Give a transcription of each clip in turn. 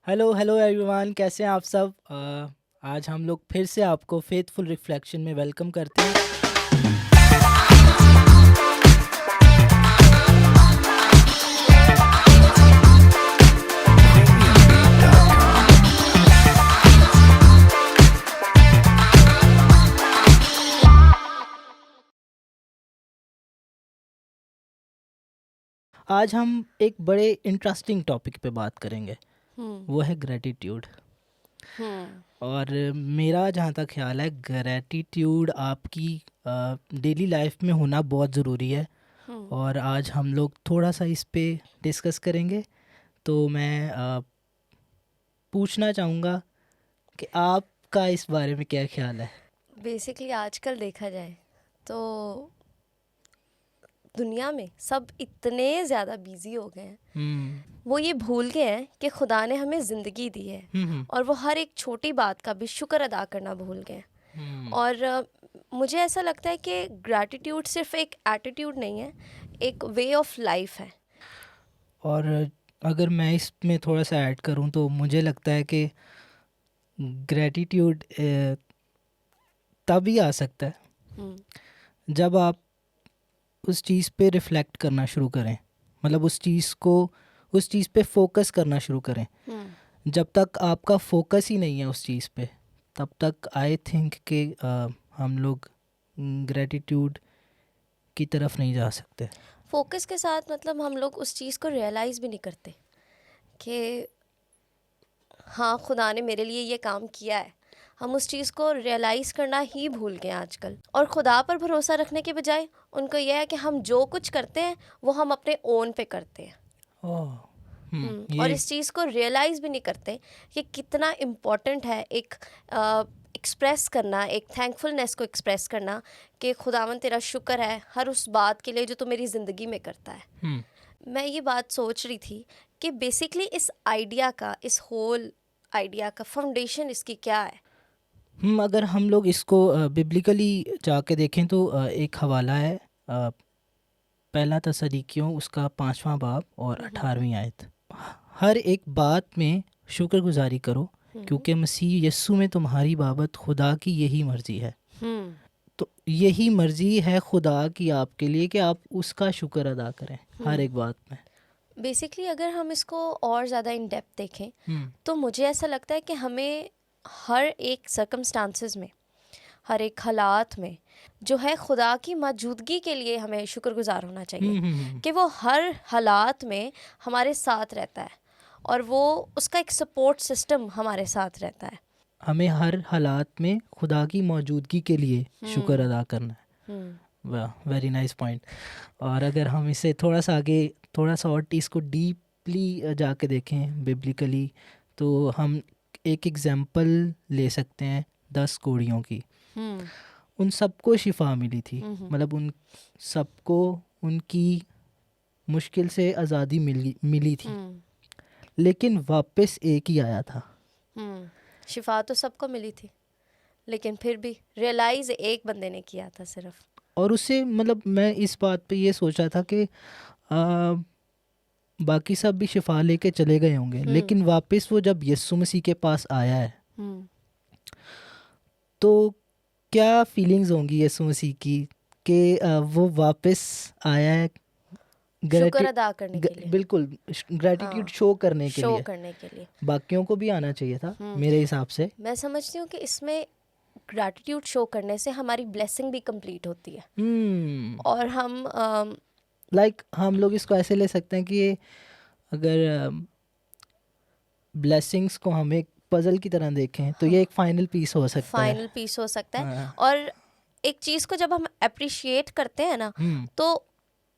Hello hello everyone, कैसे हैं आप सब। आज हम लोग फिर से आपको फेथफुल रिफ्लेक्शन में वेलकम करते हैं। आज हम एक बड़े इंटरेस्टिंग टॉपिक पे बात करेंगे, हम्म वो है ग्रेटिट्यूड। हम्म और मेरा जहाँ तक ख्याल है, ग्रेटिट्यूड आपकी डेली लाइफ में होना बहुत ज़रूरी है। हम्म और आज हम लोग थोड़ा सा इस पे डिस्कस करेंगे। तो मैं पूछना चाहूँगा कि आपका इस बारे में क्या ख्याल है। बेसिकली आजकल देखा जाए तो दुनिया में सब इतने ज़्यादा बिजी हो गए हैं, हम्म वो ये भूल गए हैं कि खुदा ने हमें ज़िंदगी दी है। हम्म और वो हर एक छोटी बात का भी शुक्र अदा करना भूल गए हैं। हम्म और मुझे ऐसा लगता है कि ग्रैटिट्यूड सिर्फ एक एटीट्यूड नहीं है, एक वे ऑफ लाइफ है। और अगर मैं इसमें थोड़ा सा ऐड करूं तो मुझे लगता है कि ग्रेटिट्यूड तभी आ सकता है हम्म जब आप उस चीज़ पे रिफ्लेक्ट करना शुरू करें। मतलब उस चीज़ पे फोकस करना शुरू करें। हम्म जब तक आपका फोकस ही नहीं है उस चीज़ पे, तब तक आई थिंक कि हम लोग ग्रेटिट्यूड की तरफ नहीं जा सकते। फोकस के साथ मतलब हम लोग उस चीज़ को रियलाइज़ भी नहीं करते कि हाँ, खुदा ने मेरे लिए ये काम किया है। हम उस चीज़ को रियलाइज़ करना ही भूल गए आजकल। और खुदा पर भरोसा रखने के बजाय उनको यह है कि हम जो कुछ करते हैं वो हम अपने ओन पे करते हैं। ओह। और ये इस चीज़ को रियलाइज़ भी नहीं करते कि कितना इम्पोर्टेंट है एक एक्सप्रेस करना, एक थैंकफुलनेस को एक्सप्रेस करना कि खुदावन तेरा शुक्र है हर उस बात के लिए जो तू मेरी ज़िंदगी में करता है। हम्म मैं ये बात सोच रही थी कि बेसिकली इस आइडिया का, इस होल आइडिया का फाउंडेशन इसकी क्या है। अगर हम लोग इसको बिब्लिकली जाके देखें तो एक हवाला है, पहला तसलीकियों उसका 5वां बाब और हम्म 18वीं आयत। हर एक बात में शुक्रगुजारी करो, हम्म क्योंकि मसीह यस्सु में तुम्हारी बाबत खुदा की यही मर्जी है। हम्म तो यही मर्जी है खुदा की आपके लिए कि आप उसका शुक्र अदा करें हर हम्म एक बात में। बेसिकली अगर हम इसको और ज़्यादा इन डेप्थ देखें हम्म तो मुझे ऐसा लगता है कि हमें हर एक सर्कमस्टांसेस में, हर एक हालात में जो है खुदा की मौजूदगी के लिए हमें शुक्रगुजार होना चाहिए कि वो हर हालात में हमारे साथ रहता है और वो उसका एक सपोर्ट सिस्टम हमारे साथ रहता है। हमें हर हालात में खुदा की मौजूदगी के लिए शुक्र हम्म अदा करना है। हम्म वाह, वेरी नाइस पॉइंट। और अगर हम इसे थोड़ा सा आगे, थोड़ा सा और इसको डीपली जाके देखें बिब्लिकली, तो हम एक एग्जांपल ले सकते हैं 10 कोड़ियों की। हम्म उन सबको शिफा मिली थी। हम्म मतलब उन सबको उनकी मुश्किल से आज़ादी मिली मिली थी, हम्म लेकिन वापस एक ही आया था। शिफा तो सबको मिली थी, लेकिन फिर भी रियलाइज एक बंदे ने किया था सिर्फ। और उससे मतलब मैं इस बात पे ये सोचा था कि आ, बाकी सब भी शिफा लेके चले गए होंगे, हम्म लेकिन वापस वो जब यस्सु मसीह के पास आया है, हम्म तो क्या फीलिंग्स होंगी यीशु मसीह की कि वो वापस आया है। शुक्र ग्रेटि अदा करने के लिए। बिल्कुल, ग्रेटिट्यूड हाँ, शो करने के शो लिए। करने के लिए। बाकियों को भी आना चाहिए था हम्म मेरे हिसाब से। मैं समझती हूँ कि इसमें ग्रैटिट्यूड शो करने से हमारी ब्लेसिंग भी कंप्लीट होती है। और हम लाइक हम लोग इसको ऐसे ले सकते हैं कि अगर ब्लेसिंग्स को हम एक पजल की तरह देखें तो ये एक फाइनल पीस हो सकता है। फाइनल पीस हो सकता है। हाँ। और एक चीज़ को जब हम अप्रिशिएट करते हैं ना, हम्म तो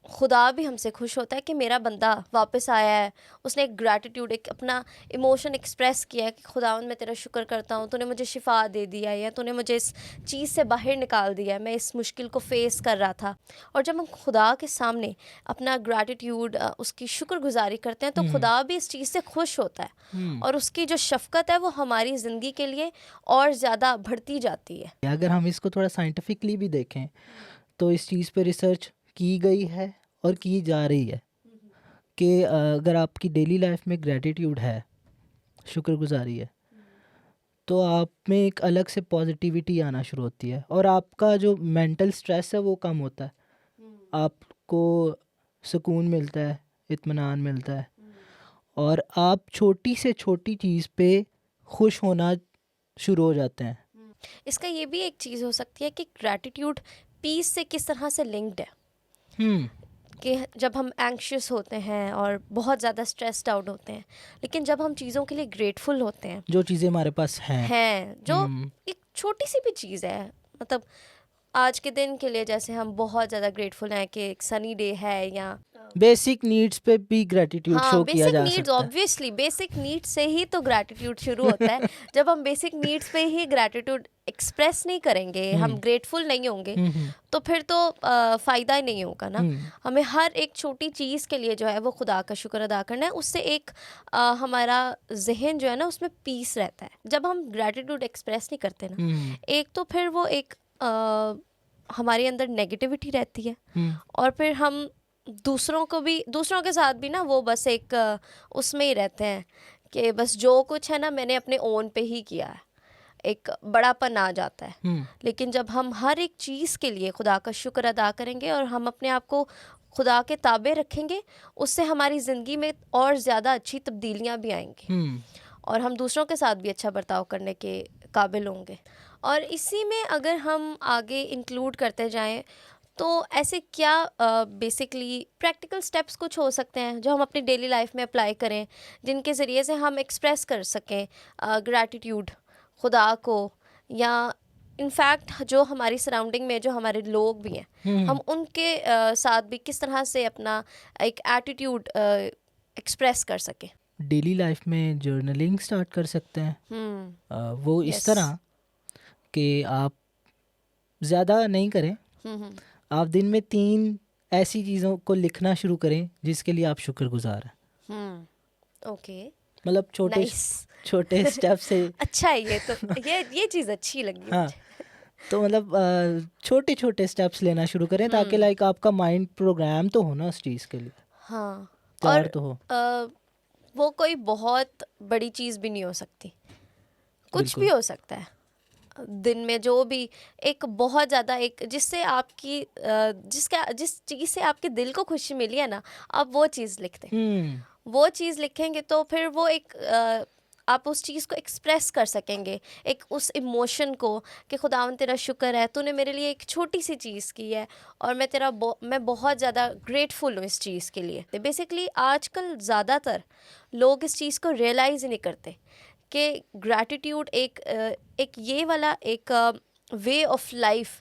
खुदा भी हमसे खुश होता है कि मेरा बंदा वापस आया है। उसने एक ग्रैटिट्यूड, एक अपना इमोशन एक्सप्रेस किया है कि खुदावंद मैं तेरा शुक्र करता हूँ, तूने मुझे शिफा दे दिया है, या तूने मुझे इस चीज़ से बाहर निकाल दिया है, मैं इस मुश्किल को फेस कर रहा था। और जब हम खुदा के सामने अपना ग्रैटिट्यूड, उसकी शुक्रगुजारी करते हैं, तो हम्म खुदा भी इस चीज़ से खुश होता है। हम्म और उसकी जो शफ़क़त है वो हमारी ज़िंदगी के लिए और ज़्यादा बढ़ती जाती है। अगर हम इसको थोड़ा साइंटिफिकली भी देखें तो इस चीज़ पे रिसर्च की गई है और की जा रही है कि अगर आपकी डेली लाइफ में ग्रेटिट्यूड है शुक्रगुजारी है, तो आप में एक अलग से पॉजिटिविटी आना शुरू होती है और आपका जो मेंटल स्ट्रेस है वो कम होता है, आपको सुकून मिलता है, इत्मीनान मिलता है और आप छोटी से छोटी चीज़ पे खुश होना शुरू हो जाते हैं। इसका ये भी एक चीज़ हो सकती है कि ग्रैटिट्यूड पीस से किस तरह से लिंक्ड है, हम्म कि जब हम एंग्शियस होते हैं और बहुत ज़्यादा स्ट्रेस्ड आउट होते हैं, लेकिन जब हम चीज़ों के लिए ग्रेटफुल होते हैं जो चीज़ें हमारे पास हैं, जो हम्म एक छोटी सी भी चीज़ है, मतलब आज के दिन के लिए जैसे हम बहुत ज़्यादा ग्रेटफुल हैं कि एक सनी डे है, या बेसिक नीड्स पे भी ग्रेटिट्यूड हाँ शो किया बेसिक जा नीड्स, सकता है। ऑब्वियसली बेसिक नीड्स से ही तो ग्रैटिट्यूड शुरू होता है। जब हम बेसिक नीड्स पे ही ग्रैटिट्यूड एक्सप्रेस नहीं करेंगे, हम ग्रेटफुल नहीं होंगे, तो फिर तो फ़ायदा ही नहीं होगा ना। हमें हर एक छोटी चीज़ के लिए जो है वो खुदा का शुक्र अदा करना है, उससे एक हमारा जहन जो है ना उसमें पीस रहता है। जब हम ग्रैटिट्यूड एक्सप्रेस नहीं करते ना, एक तो फिर वो एक हमारे अंदर नेगेटिविटी रहती है, और फिर हम दूसरों के साथ भी ना वो बस एक उसमें ही रहते हैं कि बस जो कुछ है ना मैंने अपने ओन पे ही किया है, एक बड़ापन आ जाता है। लेकिन जब हम हर एक चीज़ के लिए खुदा का शुक्र अदा करेंगे और हम अपने आप को खुदा के ताबे रखेंगे, उससे हमारी ज़िंदगी में और ज़्यादा अच्छी तब्दीलियाँ भी आएंगी और हम दूसरों के साथ भी अच्छा बर्ताव करने के काबिल होंगे। और इसी में अगर हम आगे इंक्लूड करते जाएं तो ऐसे क्या बेसिकली प्रैक्टिकल स्टेप्स कुछ हो सकते हैं जो हम अपनी डेली लाइफ में अप्लाई करें, जिनके ज़रिए से हम एक्सप्रेस कर सकें ग्रैटिट्यूड खुदा को, या इनफैक्ट जो हमारी सराउंडिंग में जो हमारे लोग भी हैं हम उनके साथ भी किस तरह से अपना एक एटीट्यूड एक्सप्रेस कर सकें। डेली लाइफ में जर्नलिंग स्टार्ट कर सकते हैं। वो इस Yes. तरह कि आप ज़्यादा नहीं करें, आप दिन में 3 ऐसी चीज़ों को लिखना शुरू करें जिसके लिए आप शुक्रगुजार हैं। ओके, मतलब छोटे नाइस। छोटे स्टेप से। अच्छा है, ये तो ये चीज़ अच्छी लगी हाँ, मुझे। तो मतलब छोटे छोटे स्टेप्स लेना शुरू करें ताकि लाइक आपका माइंड प्रोग्राम तो हो ना उस चीज़ के लिए, हाँ, तैयार और तो हो। वो कोई बहुत बड़ी चीज़ भी नहीं हो सकती, कुछ भी बिल्कुल। हो सकता है दिन में, जो भी एक बहुत ज़्यादा एक जिससे आपकी जिस चीज़ से आपके दिल को खुशी मिली है ना, आप वो चीज़ लिखते हैं। वो चीज़ लिखेंगे तो फिर वो एक आप उस चीज़ को एक्सप्रेस कर सकेंगे, एक उस इमोशन को कि खुदावन तेरा शुक्र है, तूने मेरे लिए एक छोटी सी चीज़ की है और मैं बहुत ज़्यादा ग्रेटफुल हूँ इस चीज़ के लिए। बेसिकली आजकल ज़्यादातर लोग इस चीज़ को रियलाइज़ ही नहीं करते कि ग्रैटिट्यूड एक ये वाला एक वे ऑफ लाइफ,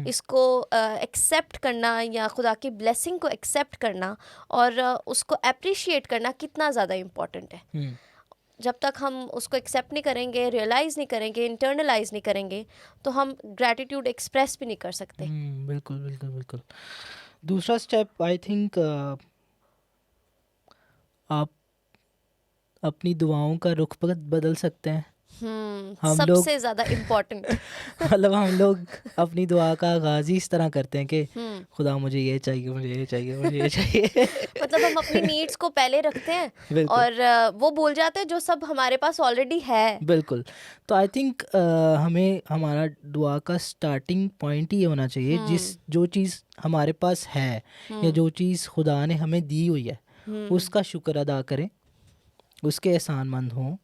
इसको एक्सेप्ट करना या खुदा की ब्लेसिंग को एक्सेप्ट करना और उसको अप्रिशिएट करना कितना ज़्यादा इम्पॉर्टेंट है। जब तक हम उसको एक्सेप्ट नहीं करेंगे, रियलाइज़ नहीं करेंगे, इंटरनलाइज नहीं करेंगे, तो हम ग्रैटिट्यूड एक्सप्रेस भी नहीं कर सकते। बिल्कुल बिल्कुल बिल्कुल। दूसरा स्टेप आई थिंक आप अपनी दुआओं का रुख बदल सकते हैं। हम लोग सबसे ज़्यादा इम्पॉर्टेंट। मतलब हम लोग अपनी दुआ का आगाज ही इस तरह करते हैं कि खुदा मुझे ये चाहिए, मुझे ये चाहिए, मुझे ये चाहिए। मतलब हम अपनी नीड्स को पहले रखते हैं बिल्कुल और वो भूल जाते हैं जो सब हमारे पास ऑलरेडी है। बिल्कुल। तो आई थिंक हमें हमारा दुआ का स्टार्टिंग पॉइंट ही होना चाहिए जो चीज़ हमारे पास है या जो चीज़ खुदा ने हमें दी हुई है उसका शुक्र अदा करें, उसके एहसानमंद हों,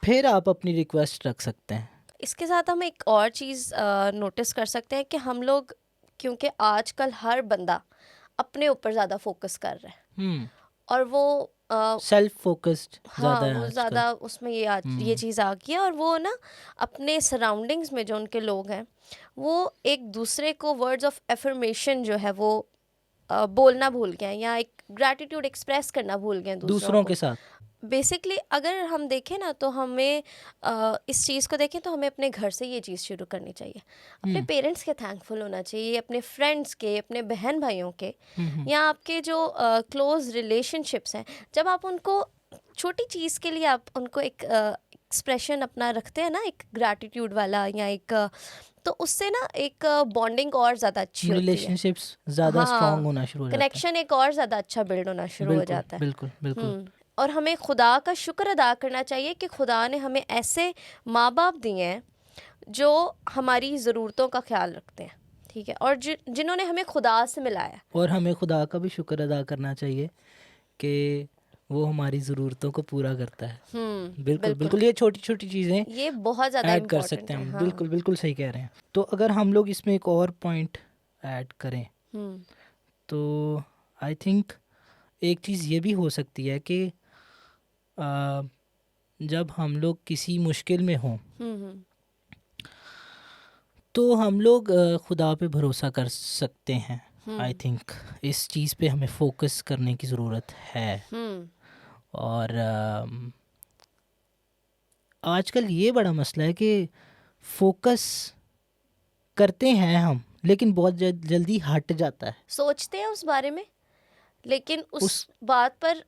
फिर आप अपनी रिक्वेस्ट रख सकते हैं। इसके साथ हम एक और चीज़ नोटिस कर सकते हैं कि हम लोग, क्योंकि आजकल हर बंदा अपने ऊपर ज़्यादा फोकस कर रहा है और वो सेल्फ फोकस्ड हाँ ज़्यादा है वो आजकल। ज़्यादा उसमें ये चीज़ आ गई है, और वो ना अपने सराउंडिंग्स में जो उनके लोग हैं वो एक दूसरे को वर्ड्स ऑफ एफर्मेशन जो है वो बोलना भूल गए हैं, या एक ग्रैटिट्यूड एक्सप्रेस करना भूल गए हैं दूसरों के साथ। बेसिकली अगर हम देखें ना तो हमें इस चीज़ को देखें तो हमें अपने घर से ये चीज़ शुरू करनी चाहिए। अपने पेरेंट्स के थैंकफुल होना चाहिए, अपने फ्रेंड्स के, अपने बहन भाइयों के, या आपके जो क्लोज रिलेशनशिप्स हैं, जब आप उनको छोटी चीज़ के लिए आप उनको एक एक्सप्रेशन अपना रखते हैं ना, एक ग्रैटिट्यूड वाला, या एक तो उससे ना एक बॉन्डिंग और ज़्यादा अच्छी होती है, रिलेशनशिप्स ज़्यादा स्ट्रांग होना शुरू हो जाते हैं। कनेक्शन एक और ज़्यादा अच्छा बिल्ड होना शुरू हो जाता है। बिल्कुल बिल्कुल। और हमें खुदा का शुक्र अदा करना चाहिए कि खुदा ने हमें ऐसे माँ बाप दिए हैं जो हमारी ज़रूरतों का ख्याल रखते हैं, ठीक है, और जिन्होंने हमें खुदा से मिलाया। और हमें खुदा का भी शुक्र अदा करना चाहिए कि वो हमारी ज़रूरतों को पूरा करता है। बिल्कुल बिल्कुल, बिल्कुल, ये छोटी छोटी चीज़ें ये बहुत ज़्यादा ऐड कर इम्पोर्टेंट सकते है। हैं हम। हाँ। बिल्कुल बिल्कुल सही कह रहे हैं। तो अगर हम लोग इसमें एक और पॉइंट ऐड करें हम्म तो आई थिंक एक चीज़ ये भी हो सकती है कि आ, जब हम लोग किसी मुश्किल में हों हम्म तो हम लोग खुदा पे भरोसा कर सकते हैं। आई थिंक इस चीज़ पे हमें फोकस करने की ज़रूरत है। हम्म और आजकल ये बड़ा मसला है कि फोकस करते हैं हम लेकिन बहुत जल्दी हट जाता है। सोचते हैं उस बारे में, लेकिन उस उस बात पर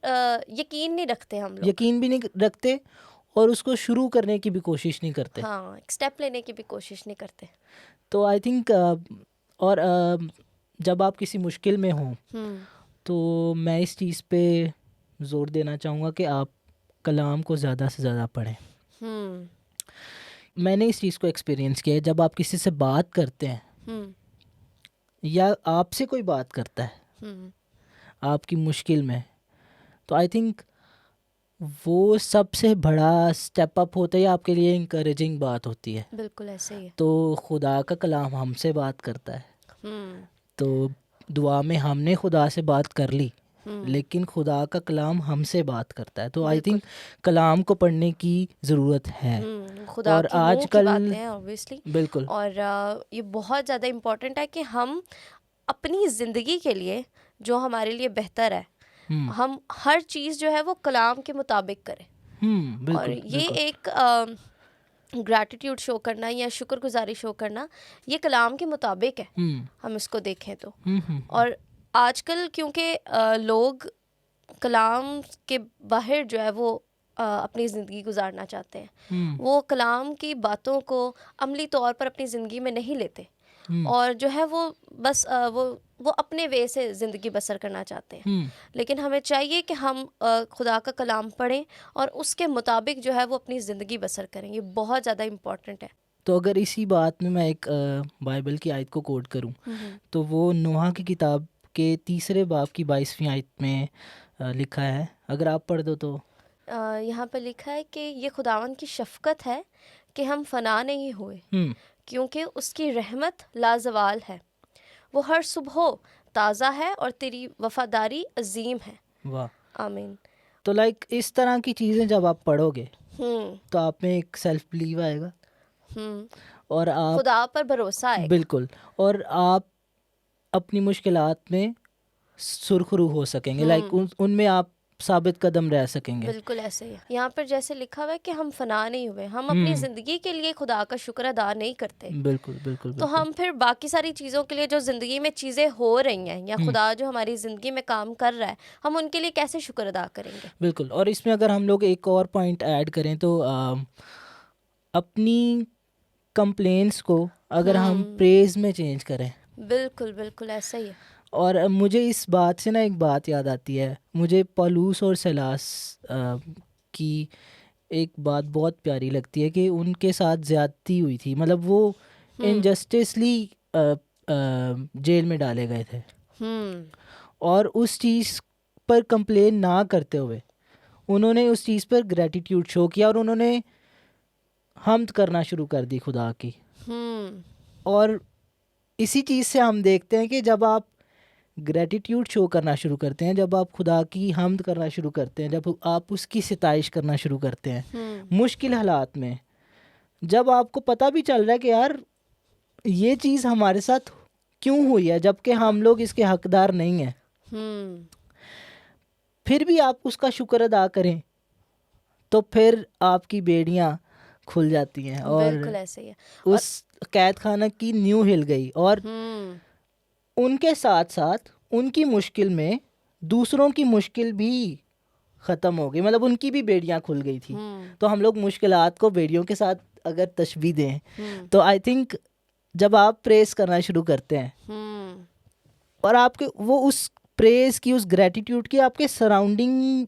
यकीन नहीं रखते हम लोग। यकीन भी नहीं रखते और उसको शुरू करने की भी कोशिश नहीं करते। हाँ, एक स्टेप लेने की भी कोशिश नहीं करते। तो आई थिंक और जब आप किसी मुश्किल में हों हम्म तो मैं इस चीज़ पे ज़ोर देना चाहूँगा कि आप कलाम को ज़्यादा से ज़्यादा पढ़ें। हम्म मैंने इस चीज़ को एक्सपीरियंस किया है। जब आप किसी से बात करते हैं हम्म या आपसे कोई बात करता है हम्म आपकी मुश्किल में, तो आई थिंक वो सबसे बड़ा स्टेप अप होता है, आपके लिए इंकरेजिंग बात होती है। बिल्कुल ऐसे ही है। तो खुदा का कलाम हमसे बात करता है। हम्म तो दुआ में हमने खुदा से बात कर ली हम्म लेकिन खुदा का कलाम हमसे बात करता है। तो आई बिल्कुल। थिंक कलाम को पढ़ने की ज़रूरत है। खुदा और की मुंह की आजकल बातें हैं ऑब्वियसली। बिल्कुल और ये बहुत ज़्यादा इम्पोर्टेंट है कि हम अपनी ज़िंदगी के लिए जो हमारे लिए बेहतर है, हम हर चीज़ जो है वो कलाम के मुताबिक करें। और बिल्कुल ये बिल्कुल एक ग्रैटिट्यूड शो करना या शुक्रगुजारी शो करना, ये कलाम के मुताबिक है, हम इसको देखें तो। और आजकल क्योंकि लोग कलाम के बाहर जो है वो अपनी ज़िंदगी गुजारना चाहते हैं, वो कलाम की बातों को अमली तौर पर अपनी ज़िंदगी में नहीं लेते और जो है वो बस वो अपने वे से ज़िंदगी बसर करना चाहते हैं। लेकिन हमें चाहिए कि हम खुदा का कलाम पढ़ें और उसके मुताबिक जो है वो अपनी ज़िंदगी बसर करें। ये बहुत ज़्यादा इम्पॉर्टेंट है। तो अगर इसी बात में मैं एक बाइबल की आयत को कोट करूं तो वो नूह की किताब के 3 बाब की 22वीं आयत में लिखा है। अगर आप पढ़ दो तो। यहाँ पर लिखा है कि ये खुदावन की शफ़क़त है कि हम फ़ना नहीं हुए, क्योंकि उसकी रहमत लाजवाल है, वो हर सुबह ताज़ा है और तेरी वफ़ादारी अजीम है। वाह। आमीन। तो लाइक इस तरह की चीज़ें जब आप पढ़ोगे तो आप में एक सेल्फ बिलीव आएगा और आप खुदा पर भरोसा आएगा। बिल्कुल, और आप अपनी मुश्किलात में सुरखरू हो सकेंगे। लाइक उनमें आप साबित कदम रह सकेंगे। बिल्कुल ऐसे ही है। यहाँ पर जैसे लिखा हुआ है कि हम फना नहीं हुए, हम अपनी ज़िंदगी के लिए खुदा का शुक्र अदा नहीं करते। बिल्कुल बिल्कुल तो हम फिर बाकी सारी चीज़ों के लिए जो ज़िंदगी में चीज़ें हो रही हैं या खुदा जो हमारी ज़िंदगी में काम कर रहा है, हम उनके लिए कैसे शुक्र अदा करेंगे। बिल्कुल। और इसमें अगर हम लोग एक और पॉइंट ऐड करें तो अपनी कंप्लेंट्स को अगर हम प्रेज में चेंज करें। बिल्कुल बिल्कुल ऐसा ही है। और मुझे इस बात से ना एक बात याद आती है। मुझे पौलुस और सिलास की एक बात बहुत प्यारी लगती है कि उनके साथ ज़्यादती हुई थी। मतलब वो इनजस्टिसली जेल में डाले गए थे और उस चीज़ पर कंप्लेन ना करते हुए उन्होंने उस चीज़ पर ग्रेटिट्यूड शो किया और उन्होंने हम्द करना शुरू कर दी खुदा की। और इसी चीज़ से हम देखते हैं कि जब आप ग्रेटिट्यूड शो करना शुरू करते हैं, जब आप खुदा की हम्द करना शुरू करते हैं, जब आप उसकी सिताइश करना शुरू करते हैं मुश्किल हालात में, जब आपको पता भी चल रहा है कि यार ये चीज़ हमारे साथ क्यों हुई है जबकि हम लोग इसके हकदार नहीं हैं, फिर भी आप उसका शुक्र अदा करें तो फिर आपकी बेड़ियां खुल जाती हैं। और बिल्कुल ऐसे ही है। उस कैद खाना की नींव हिल गई और उनके साथ साथ उनकी मुश्किल में दूसरों की मुश्किल भी ख़त्म हो गई। मतलब उनकी भी बेड़ियां खुल गई थी। तो हम लोग मुश्किलात को बेड़ियों के साथ अगर तशबीह दें तो आई थिंक जब आप प्रेस करना शुरू करते हैं और आपके वो उस प्रेस की, उस ग्रेटिट्यूड की आपके सराउंडिंग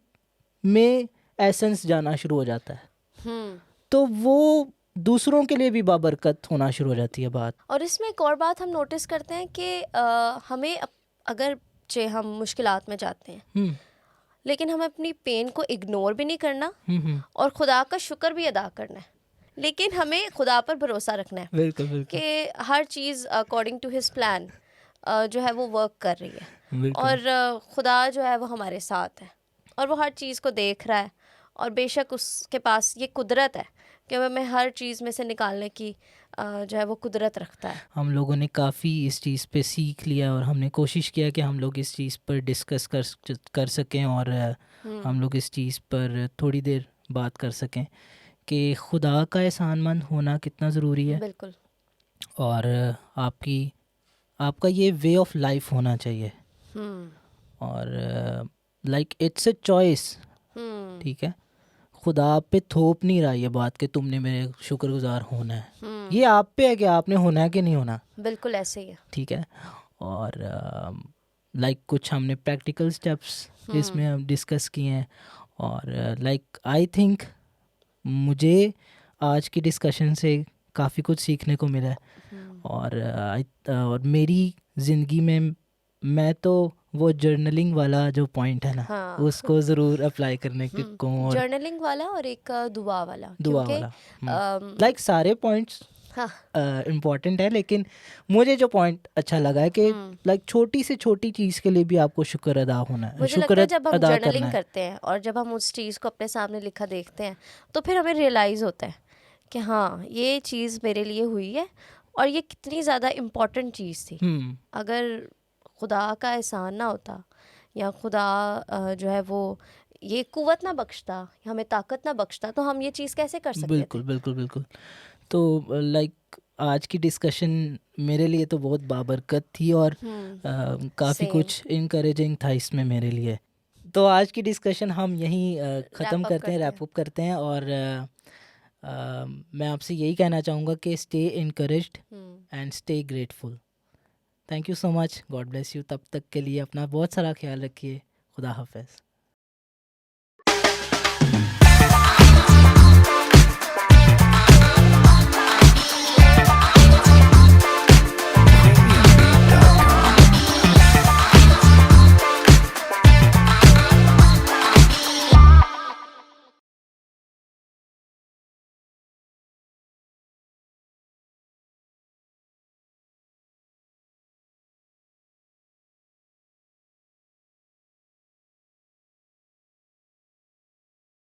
में एसेंस जाना शुरू हो जाता है, हम्म तो वो दूसरों के लिए भी बाबरकत होना शुरू हो जाती है बात। और इसमें एक और बात हम नोटिस करते हैं कि हमें अगर जे हम मुश्किलात में जाते हैं, हम्म लेकिन हमें अपनी पेन को इग्नोर भी नहीं करना हम्म, और खुदा का शुक्र भी अदा करना है, लेकिन हमें खुदा पर भरोसा रखना है बिल्कुल बिल्कुल कि हर चीज़ अकॉर्डिंग टू हिज प्लान जो है वो वर्क कर रही है बिल्कुल। और खुदा जो है वो हमारे साथ है और वो हर चीज़ को देख रहा है और बेशक उसके पास ये कुदरत है कि हमें हर चीज़ में से निकालने की जो है वो कुदरत रखता है। हम लोगों ने काफ़ी इस चीज़ पे सीख लिया और हमने कोशिश किया कि हम लोग इस चीज़ पर डिस्कस कर सकें और हम लोग इस चीज़ पर थोड़ी देर बात कर सकें कि खुदा का एहसानमंद होना कितना ज़रूरी है, बिल्कुल। और आपका ये वे ऑफ लाइफ होना चाहिए, हम्म और लाइक इट्स अ चॉइस। हम्म ठीक है, खुदा आप पे थोप नहीं रहा ये बात कि तुमने मेरे शुक्रगुजार होना है, ये आप पे है कि आपने होना है कि नहीं होना। बिल्कुल ऐसे ही है। ठीक है, और लाइक कुछ हमने प्रैक्टिकल स्टेप्स इसमें हम डिस्कस किए हैं, और लाइक आई थिंक मुझे आज की डिस्कशन से काफ़ी कुछ सीखने को मिला है, और मेरी ज़िंदगी में मैं तो वो जर्नलिंग वाला जो पॉइंट है ना, हाँ उसको ज़रूर अप्लाई करने की कहूँ, और जर्नलिंग वाला और एक दुआ वाला, दुआ क्योंकि वाला। लाइक सारे पॉइंट्स हाँ इम्पॉर्टेंट है, लेकिन मुझे जो पॉइंट अच्छा लगा है कि लाइक छोटी से छोटी चीज़ के लिए भी आपको शुक्र अदा होना है, मुझे लगता शुक्र है जब हम अदा करना जर्नलिंग है। करते हैं और जब हम उस चीज़ को अपने सामने लिखा देखते हैं तो फिर हमें रियलाइज़ होता है कि हाँ ये चीज़ मेरे लिए हुई है और ये कितनी ज़्यादा इम्पोर्टेंट चीज़ थी। अगर खुदा का एहसान ना होता या खुदा जो है वो ये कुव्वत ना बख्शता, हमें ताकत ना बख्शता, तो हम ये चीज़ कैसे कर सकते बिल्कुल थे। बिल्कुल बिल्कुल। तो लाइक आज की डिस्कशन मेरे लिए तो बहुत बाबरकत थी, और काफ़ी सेम कुछ इनकरेजिंग था इसमें मेरे लिए। तो आज की डिस्कशन हम यहीं ख़त्म रैप अप करते हैं, करते रैप अप करते हैं, और मैं आपसे यही कहना चाहूँगा कि स्टे इनकरेज्ड हैं। And stay grateful. Thank you so much, God bless you. तब तक के लिए अपना बहुत सारा ख्याल रखिए। खुदा हाफिज़।